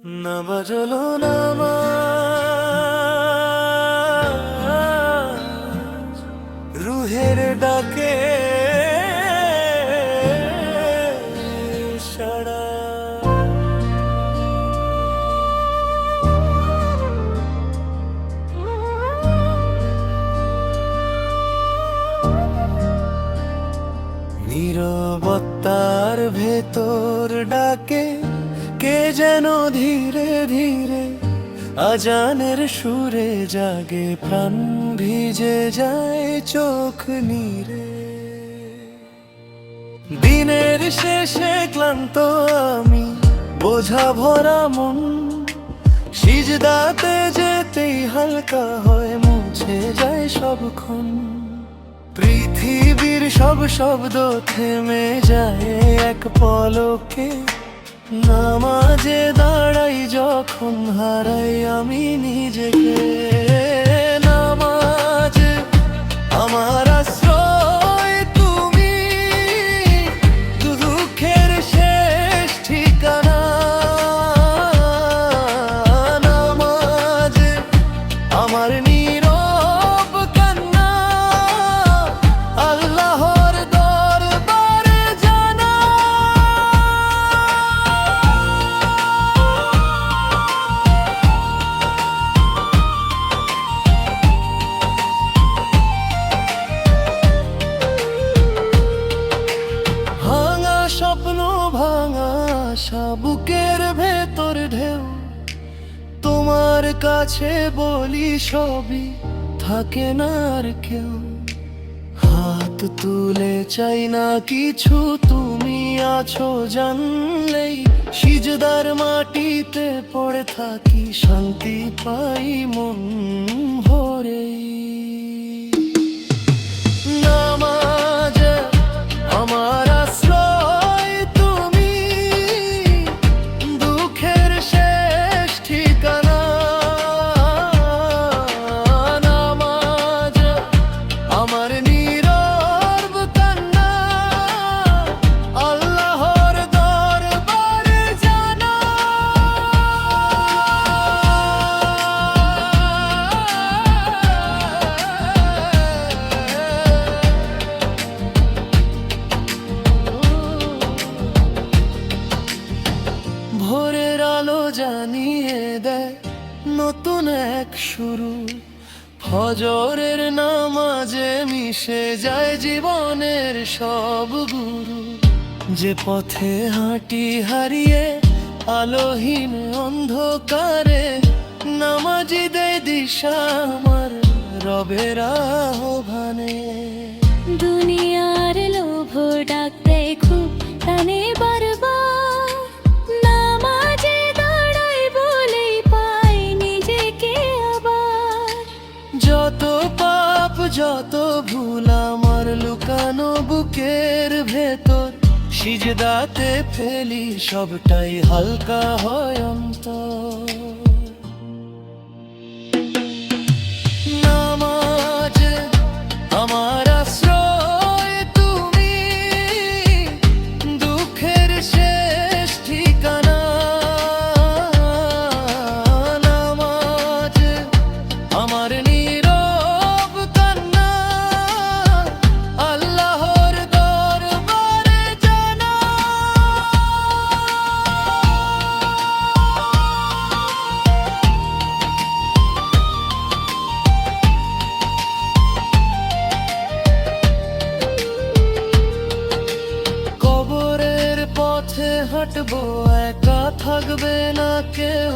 না বাজলো নামাজ, রুহের ডাকে সাড়া। নীরবতার ভেতর ডাকে কে যেন ধীরে ধীরে, আজানের সুরে জাগে প্রাণ, ভিজে যায় চোখ নীরে। দিনের শেষে ক্লান্ত আমি, বোঝা ভরা মন, সিজদাতে যেতেই হালকা হয়, মুছে যায় সবক্ষণ। পৃথিবীর সব শব্দ থেমে যায় এক পলকে, নামাজে দাঁড়াই যখন হারাই আমি নিজেকে। নামাজ আমার আশ্রয়, তুমি দুঃখের শেষ ঠিকানা। নামাজ আমার নীরব কান্না, আল্লাহর দরবারে জানা। ভাঙা স্বপ্ন, ভাঙা আশা, বুকের ভেতর ঢেউ, তোমার কাছে বলি সবই থাকে না আর কেউ। হাত তুলে চাই না কিছু, তুমি আছো জানলেই, সিজদার মাটিতে পড়ে থাকি, শান্তি পাই মন ভরেই। নামাজ আমার আশ্রয়, তুমি দুঃখের শেষ ঠিকানা। নামাজ আমার নীরব কান্না, আল্লাহর দরবারে জানা। ভোরের আলো জানিয়ে দেয় নতুন এক শুরু, ফজরের নামাজে মিশে যায় জীবনের সব গুরু। যে পথে হাঁটি হারিয়ে আলোহীন অন্ধকারে, নামাজি দেয় দিশা আমার রবের আহ্বানে। দুনিয়ার লোভ ডাক দেয় খুব টানে বারবার, নামাজে দাঁড়াই বলেই পাই নিজেকে আবার। যত পাপ যত ভুল আমার লুকানো বুকের ভেতর, সিজদাতে ফেলি সবটাই হালকা হয় অন্তর। নামাজ আমার আশ্রয়, তুমি দুঃখের শেষ ঠিকানা। নামাজ আমার নীরব কান্না, আল্লাহর দরবারে জানা। কবরের পথে হাঁটবো, একা থাকবে না কেউ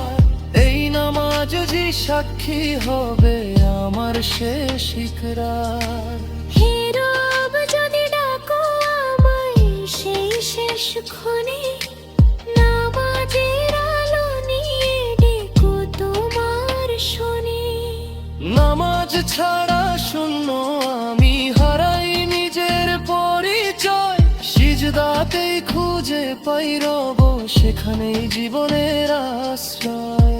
আর, এই নামাজ যে সাক্ষী হবে আমার শেষ ইকরার। হে রব যদি ডাকো আমায় সেই শেষ ক্ষণে, নামাজের আলো নিয়ে ডেকো তোমার শোনে। নামাজ ছাড়া শূন্য আমি, হারাই নিজের পরিচয়, সিজদাতেই খুঁজে পাই রব, সেখানেই জীবনের আশ্রয়।